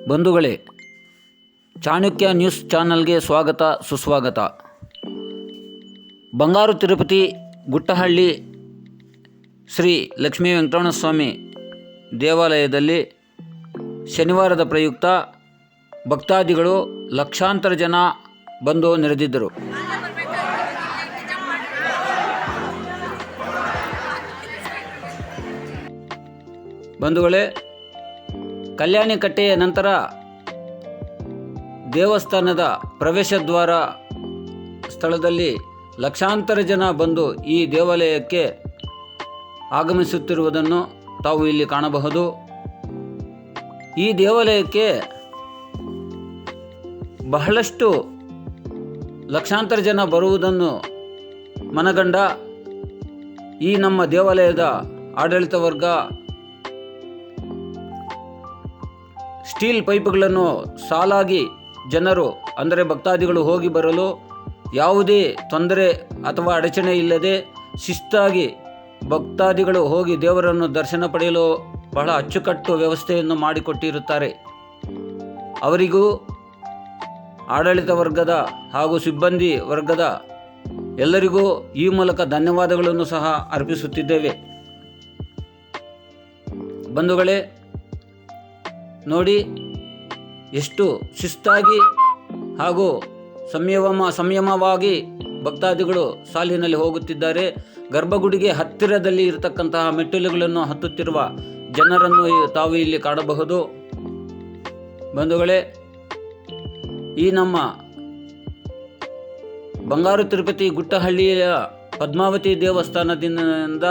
ಬಂಧುಗಳೇ, ಚಾಣಕ್ಯ ನ್ಯೂಸ್ ಚಾನಲ್ಗೆ ಸ್ವಾಗತ ಸುಸ್ವಾಗತ. ಬಂಗಾರು ತಿರುಪತಿ ಗುಟ್ಟಹಳ್ಳಿ ಶ್ರೀ ಲಕ್ಷ್ಮೀ ವೆಂಕಟರಮಣ ಸ್ವಾಮಿ ದೇವಾಲಯದಲ್ಲಿ ಶನಿವಾರದ ಪ್ರಯುಕ್ತ ಭಕ್ತಾದಿಗಳು ಲಕ್ಷಾಂತರ ಜನ ಬಂದು ನೆರೆದಿದ್ದರು. ಬಂಧುಗಳೇ, ಕಲ್ಯಾಣಿ ಕಟ್ಟೆಯ ನಂತರ ದೇವಸ್ಥಾನದ ಪ್ರವೇಶ ದ್ವಾರ ಸ್ಥಳದಲ್ಲಿ ಲಕ್ಷಾಂತರ ಜನ ಬಂದು ಈ ದೇವಾಲಯಕ್ಕೆ ಆಗಮಿಸುತ್ತಿರುವುದನ್ನು ತಾವು ಇಲ್ಲಿ ಕಾಣಬಹುದು. ಈ ದೇವಾಲಯಕ್ಕೆ ಬಹಳಷ್ಟು ಲಕ್ಷಾಂತರ ಜನ ಬರುವುದನ್ನು ಮನಗಂಡ ಈ ನಮ್ಮ ದೇವಾಲಯದ ಆಡಳಿತ ವರ್ಗ ಸ್ಟೀಲ್ ಪೈಪ್ಗಳನ್ನು ಸಾಲಾಗಿ ಜನರು ಅಂದರೆ ಭಕ್ತಾದಿಗಳು ಹೋಗಿ ಬರಲು ಯಾವುದೇ ತೊಂದರೆ ಅಥವಾ ಅಡಚಣೆ ಇಲ್ಲದೆ ಶಿಸ್ತಾಗಿ ಭಕ್ತಾದಿಗಳು ಹೋಗಿ ದೇವರನ್ನು ದರ್ಶನ ಪಡೆಯಲು ಬಹಳ ಅಚ್ಚುಕಟ್ಟು ವ್ಯವಸ್ಥೆಯನ್ನು ಮಾಡಿಕೊಟ್ಟಿರುತ್ತಾರೆ. ಅವರಿಗೂ ಆಡಳಿತ ವರ್ಗದ ಹಾಗೂ ಸಿಬ್ಬಂದಿ ವರ್ಗದ ಎಲ್ಲರಿಗೂ ಈ ಮೂಲಕ ಧನ್ಯವಾದಗಳನ್ನು ಸಹ ಅರ್ಪಿಸುತ್ತಿದ್ದೇವೆ. ಬಂಧುಗಳೇ, ನೋಡಿ ಎಷ್ಟು ಶಿಸ್ತಾಗಿ ಹಾಗೂ ಸಂಯಮವಾಗಿ ಭಕ್ತಾದಿಗಳು ಸಾಲಿನಲ್ಲಿ ಹೋಗುತ್ತಿದ್ದಾರೆ. ಗರ್ಭಗುಡಿಗೆ ಹತ್ತಿರದಲ್ಲಿ ಇರತಕ್ಕಂತಹ ಮೆಟ್ಟಿಲುಗಳನ್ನು ಹತ್ತುತ್ತಿರುವ ಜನರನ್ನು ತಾವು ಇಲ್ಲಿ ಕಾಣಬಹುದು. ಬಂಧುಗಳೇ, ಈ ನಮ್ಮ ಬಂಗಾರು ತಿರುಪತಿ ಗುಟ್ಟಹಳ್ಳಿಯ ಪದ್ಮಾವತಿ ದೇವಸ್ಥಾನದಿಂದ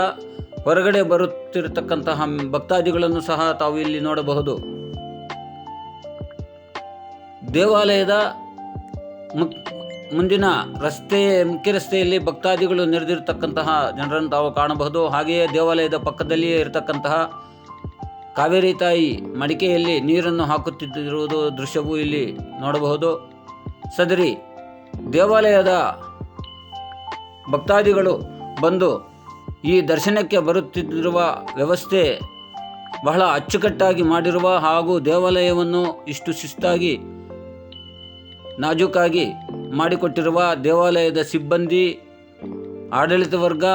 ಹೊರಗಡೆ ಬರುತ್ತಿರತಕ್ಕಂತಹ ಭಕ್ತಾದಿಗಳನ್ನು ಸಹ ತಾವು ಇಲ್ಲಿ ನೋಡಬಹುದು. ದೇವಾಲಯದ ಮುಂದಿನ ಮುಖ್ಯ ರಸ್ತೆಯಲ್ಲಿ ಭಕ್ತಾದಿಗಳು ನೆರೆದಿರತಕ್ಕಂತಹ ಜನರನ್ನು ತಾವು ಕಾಣಬಹುದು. ಹಾಗೆಯೇ ದೇವಾಲಯದ ಪಕ್ಕದಲ್ಲಿಯೇ ಇರತಕ್ಕಂತಹ ಕಾವೇರಿ ತಾಯಿ ಮಡಿಕೆಯಲ್ಲಿ ನೀರನ್ನು ಹಾಕುತ್ತಿರುವುದು ದೃಶ್ಯವೂ ಇಲ್ಲಿ ನೋಡಬಹುದು. ಸದರಿ ದೇವಾಲಯದ ಭಕ್ತಾದಿಗಳು ಬಂದು ಈ ದರ್ಶನಕ್ಕೆ ಬರುತ್ತಿರುವ ವ್ಯವಸ್ಥೆ ಬಹಳ ಅಚ್ಚುಕಟ್ಟಾಗಿ ಮಾಡಿರುವ ಹಾಗೂ ದೇವಾಲಯವನ್ನು ಇಷ್ಟು ಶಿಸ್ತಾಗಿ ನಾಜೂಕಾಗಿ ಮಾಡಿಕೊಟ್ಟಿರುವ ದೇವಾಲಯದ ಸಿಬ್ಬಂದಿ, ಆಡಳಿತ ವರ್ಗ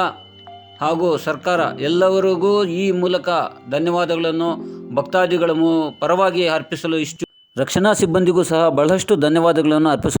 ಹಾಗೂ ಸರ್ಕಾರ ಎಲ್ಲವರಿಗೂ ಈ ಮೂಲಕ ಧನ್ಯವಾದಗಳನ್ನು ಭಕ್ತಾದಿಗಳ ಪರವಾಗಿ ಅರ್ಪಿಸಲು ರಕ್ಷಣಾ ಸಿಬ್ಬಂದಿಗೂ ಸಹ ಬಹಳಷ್ಟು ಧನ್ಯವಾದಗಳನ್ನು